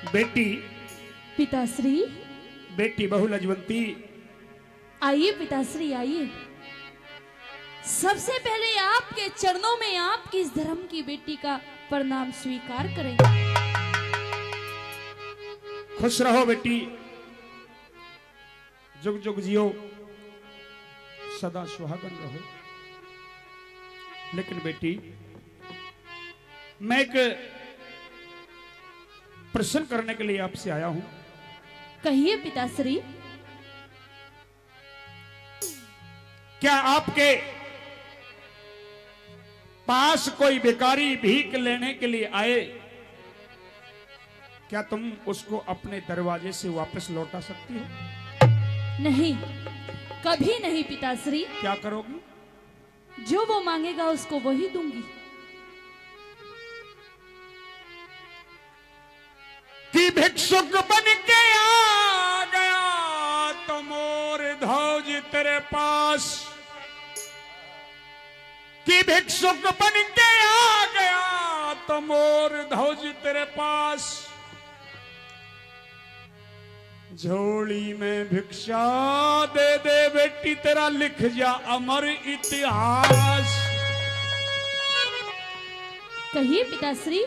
बेटी पिताश्री, बेटी बहु लजवंती, आइए पिताश्री आइए। सबसे पहले आपके चरणों में आपकी इस धर्म की बेटी का प्रणाम स्वीकार करें। खुश रहो बेटी, जुग जुग जियो, सदा सुहागन रहो। लेकिन बेटी, मैं एक प्रश्न करने के लिए आपसे आया हूं। कहिए पिताश्री। क्या आपके पास कोई भिखारी भीख लेने के लिए आए, क्या तुम उसको अपने दरवाजे से वापस लौटा सकती हो? नहीं, कभी नहीं पिताश्री। क्या करोगी? जो वो मांगेगा उसको वही दूंगी। कि भिक्षुक बन के आ गया तो मोर ध्वज तेरे पास, कि भिक्षुक बन के आ गया तो मोर ध्वज तेरे पास, झोली में भिक्षा दे दे बेटी, तेरा लिख जा अमर इतिहास। कहिए पिताश्री।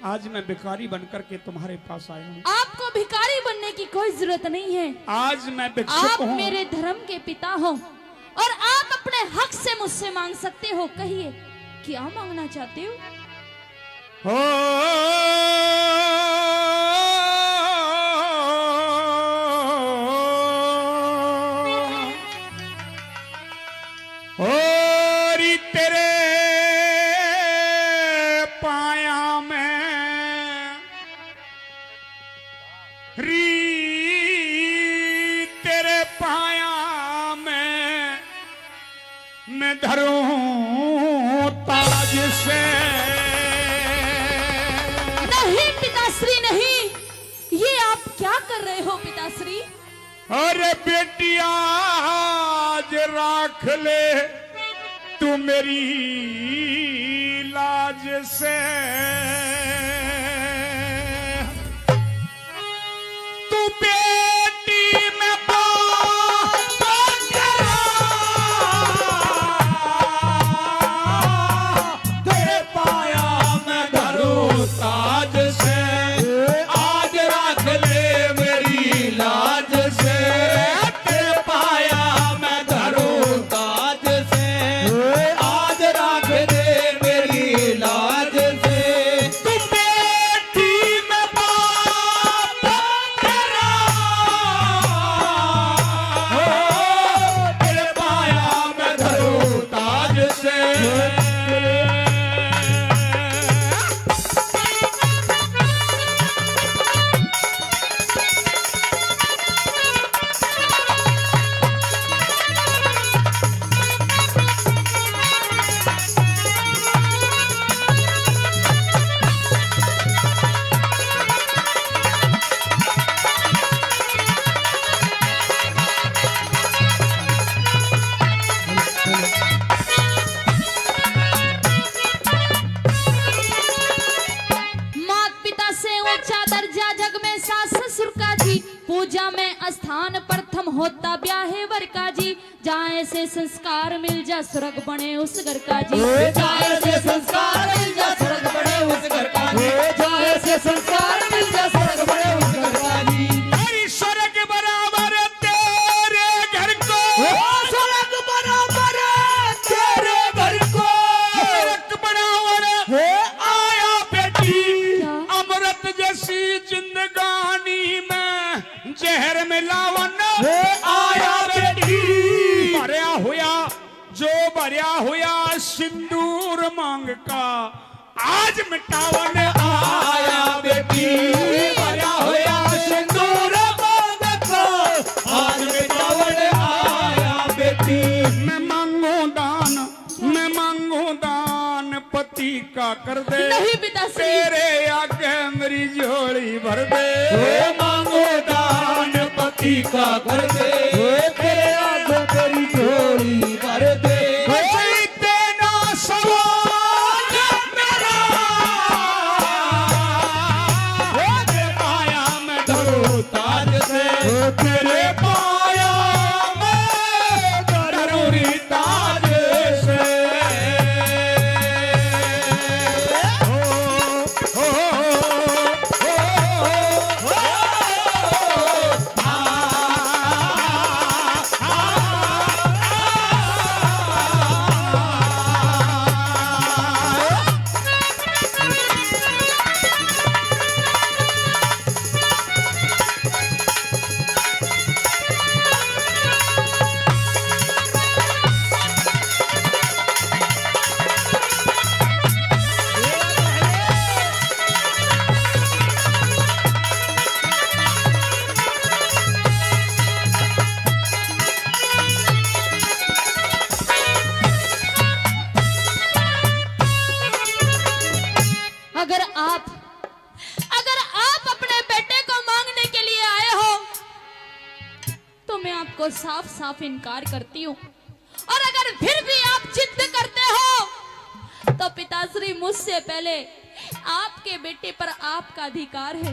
आज मैं भिखारी बनकर के तुम्हारे पास आया हूं। आपको भिखारी बनने की कोई जरूरत नहीं है। आज मैं भिक्षुक आप हूं। मेरे धर्म के पिता हो और आप अपने हक से मुझसे मांग सकते हो। कहिए, क्या मांगना चाहते हो? और तेरे पाया में तेरे पाया में मैं धरूं ताज से। नहीं पिताश्री नहीं, ये आप क्या कर रहे हो पिताश्री? अरे बेटिया, आज राख ले तू मेरी लाज से, तू बेटी में तेरे पाया मैं धरूं ताज से, आज राख ले मेरी लाज से, तेरे पाया मैं धरूं ताज से, आज राख ले मेरी लाज से, तू बेटी में बाप तेरा, तेरे पाया मैं धरूं ताज से। मात पिता से ऊंचा दर्जा जग में सास ससुर का जी, पूजा में स्थान प्रथम होता ब्याहे वर का जी, जाए से संस्कार मिल जा स्वर्ग बने उस घर का जी, जाए से संस्कार मिल जा स्वर्ग बने उस घर का जी, जाए से संस्कार मिल जा स्वर्ग बने उस घर का जी। हरी स्वर्ग बराबर तेरे घर को, स्वर्ग बराबर तेरे घर को, स्वर्ग बराबर आया बेटी, क्या? अमृत जैसी जिंदगानी में जहर मिलावन आया बेटी, भरया हुआ जो भरया हुआ सिंदूर मांग का, आज मिटावन आया बेटी, भरा हुआ सिंदूर मांग का, आज मिटावन आया बेटी। मैं मांगू दान पति का कर दे, नहीं पिताश्री। तेरे आगे मेरी झोली भर दे, मांगो दान पति का कर दे, तेरे आगे तेरी झोली भर दे। तेना सवाल मेरा को साफ साफ इनकार करती हूँ। और अगर फिर भी आप जिद करते हो तो पिताश्री मुझसे पहले आपके बेटे पर आपका अधिकार है,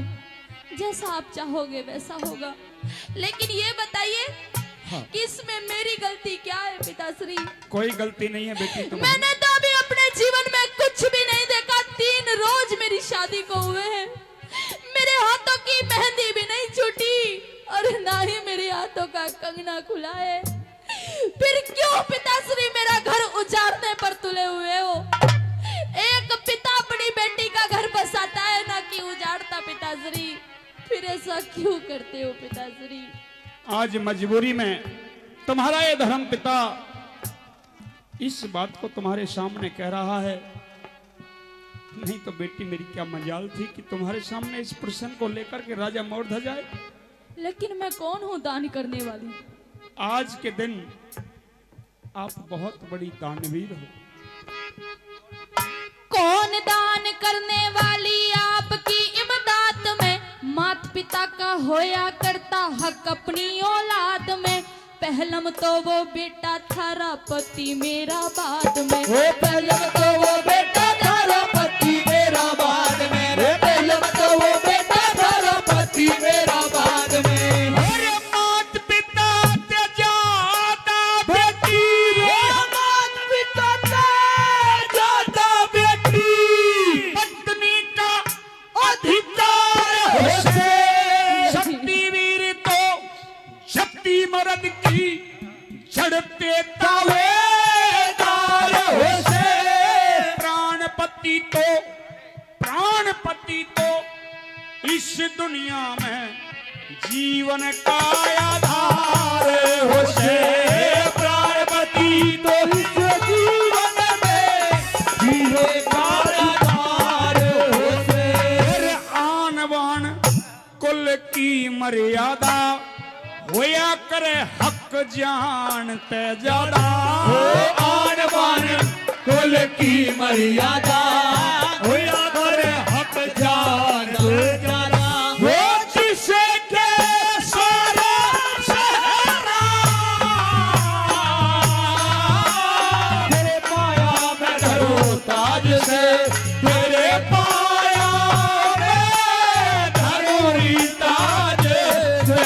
जैसा आप चाहोगे वैसा होगा। लेकिन ये बताइए कि इसमें मेरी गलती क्या है पिताश्री? कोई गलती नहीं है बेटी तुम्हारी। मैंने तो अभी अपने जीवन में कुछ भी नहीं देखा। 3 रोज मेरी शादी को हुए हैं, मेरे हाथों की मेहंदी भी नहीं छूटी और ना ही मेरे हाथों का कंगना खुला है। फिर क्यों पिताश्री मेरा घर उजाड़ने पर तुले हुए हो? एक पिता अपनी बेटी का घर बसाता है ना कि उजाड़ता पिताश्री। फिर ऐसा क्यों करते हो पिताश्री? आज मजबूरी में तुम्हारा ये धर्म पिता इस बात को तुम्हारे सामने कह रहा है। नहीं तो बेटी मेरी क्या मजाल थी कि तुम्हारे सामने इस प्रश्न को लेकर के राजा मोड़ जाए। लेकिन मैं कौन हूँ दान करने वाली? आज के दिन आप बहुत बड़ी दानवीर हो। कौन दान करने वाली आपकी इमदाद में? माता पिता का होया करता हक अपनी औलाद में। पहलम तो वो बेटा थारा पति मेरा बाद में। वो पहलम तो वो बेटा थारा पति मेरा बाद में। रे पहलम तो वो बेटा थारा पति मेरा बाद में। अरे मात पिता ते ज्यादा बेटी रे, मात पिता से ज्यादा बेटी, पत्नी का अधिकार से शक्ति वीर तो शक्ति मर्द की झड़पे तावेदार से प्राणपति तो इस दुनिया में जीवन का आधार हो से। प्राणपति तो इस जीवन में जीवन का आधार हो से। फिर आन बान कुल की मर्यादा होया करे हक जानते ज्यादा। आन बान कुल की मर्यादा होया करे हक जान ज्यादा। वो जिसे के सारा सहारा तेरे पाया में धरो ताज से, तेरे पाया में धरो ताज से।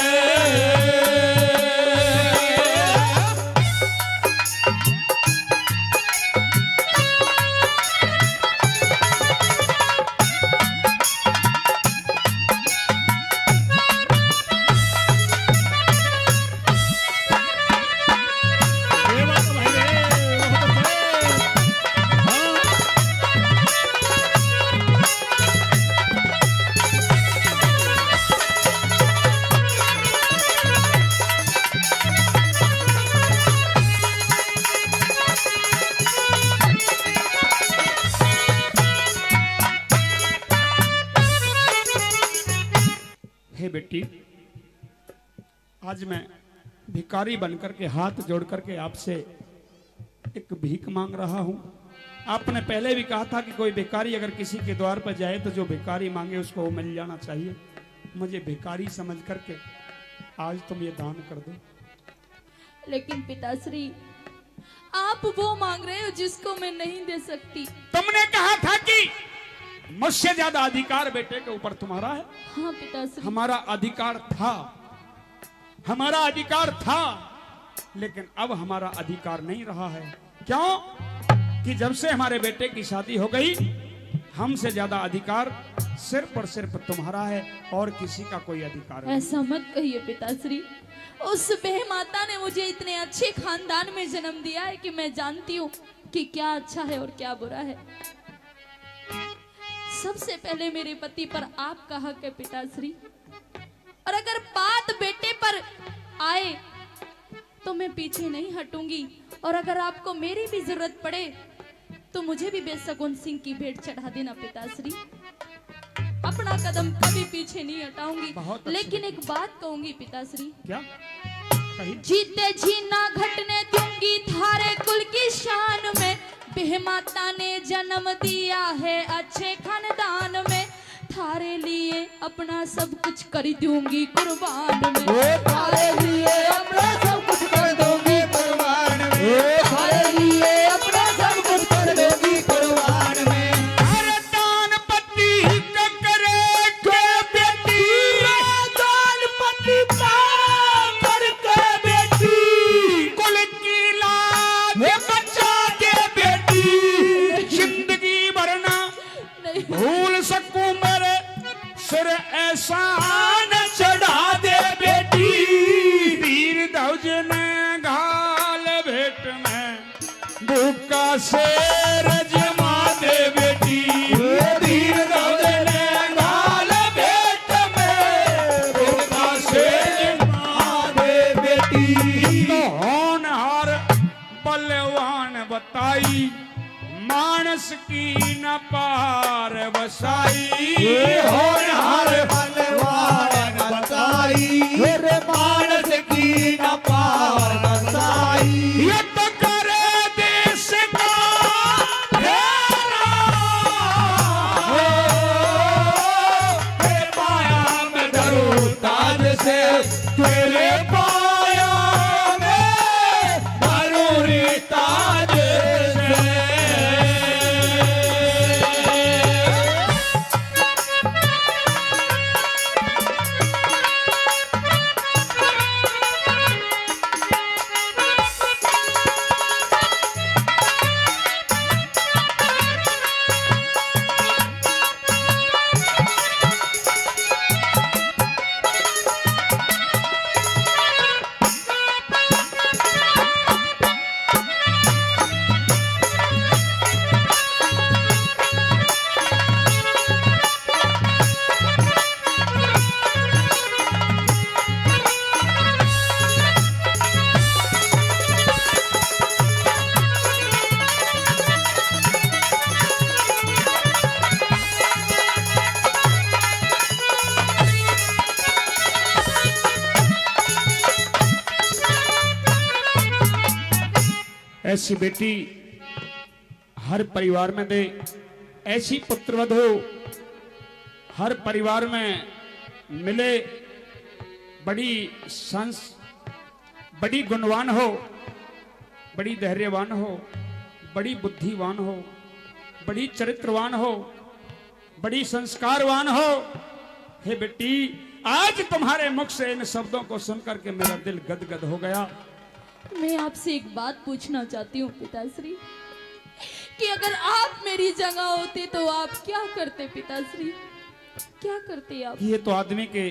हे बेटी, आज मैं भिखारी बनकर के हाथ जोड़ करके आपसे एक भीख मांग रहा हूं। आपने पहले भी कहा था कि कोई भिखारी अगर किसी के द्वार पर जाए तो जो भिखारी मांगे उसको वो मिल जाना चाहिए। मुझे भिखारी समझ करके आज तुम ये दान कर दो। लेकिन पिताश्री आप वो मांग रहे हो जिसको मैं नहीं दे सकती। तुमने कहा था कि मुझसे ज्यादा अधिकार बेटे के ऊपर तुम्हारा है। हाँ पिताश्री। हमारा अधिकार था, लेकिन अब हमारा अधिकार नहीं रहा है। क्यों? कि जब से हमारे बेटे की शादी हो गई, हमसे ज्यादा अधिकार सिर्फ और सिर्फ तुम्हारा है और किसी का कोई अधिकार नहीं। ऐसा मत कहिए पिताश्री। उस बेहमाता ने मुझे इतने अच्छे खानदान में जन्म दिया है कि मैं जानती हूँ कि क्या अच्छा है और क्या बुरा है। सबसे पहले मेरे पति पर आपका हक है पिताश्री, और अगर बात बेटे पर आए तो मैं पीछे नहीं हटूंगी। और अगर आपको मेरी भी जरूरत पड़े तो मुझे भी बेसगुन सिंह की भेंट चढ़ा देना पिताश्री। अपना कदम कभी पीछे नहीं हटाऊंगी। बहुत लेकिन एक बात कहूंगी पिताश्री, क्या कही? जीते जी ना घटने दूंगी थारे कुल की शान में। बेहमाता ने जन्म दिया है अच्छे खानदान में। थारे लिए अपना सब कुछ कर दूंगी कुर्बान में। थारे लिए अपना सब बलिदान चढ़ा दे बेटी वीर ध्वज ने घाल भेंट में भूखा शेर जमा दे बेटी धीर ध्वज ने घाल भेंट में भूखा शेर जमा दे बेटी तो होनहार बलवान बताई मानस की न पार बसाई होनहार बलवान बताई रे मानस की न पार बसाई ये तो करे देश का फेरा हे पाया में धरू ताज से तेरे पाया में धरू रे ताज से ऐसी बेटी हर परिवार में दे, ऐसी पुत्रवध हो हर परिवार में मिले, बड़ी गुणवान हो, बड़ी धैर्यवान हो, बड़ी बुद्धिवान हो, बड़ी चरित्रवान हो, बड़ी संस्कारवान हो। हे बेटी, आज तुम्हारे मुख से इन शब्दों को सुनकर के मेरा दिल गदगद हो गया। मैं आपसे एक बात पूछना चाहती हूँ पिताश्री, कि अगर आप मेरी जगह होते तो आप क्या करते पिताश्री, क्या करते आप? ये तो आदमी के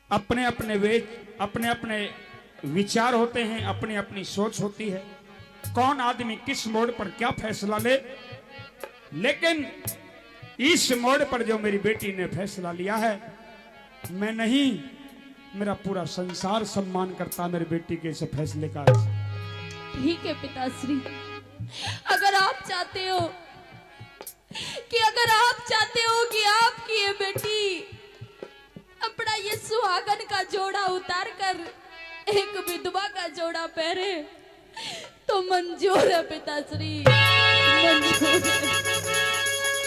अपने अपने विचार होते हैं, अपनी अपनी सोच होती है, कौन आदमी किस मोड़ पर क्या फैसला ले। लेकिन इस मोड़ पर जो मेरी बेटी ने फैसला लिया है, मैं नहीं, मेरा पूरा संसार सम्मान करता मेरी बेटी के इस फैसले का। ठीक है पिताश्री, अगर आप चाहते हो कि आपकी ये बेटी अपना ये सुहागन का जोड़ा उतार कर एक विधवा का जोड़ा पहने, तो मंजूर है पिताश्री, मंजूर है।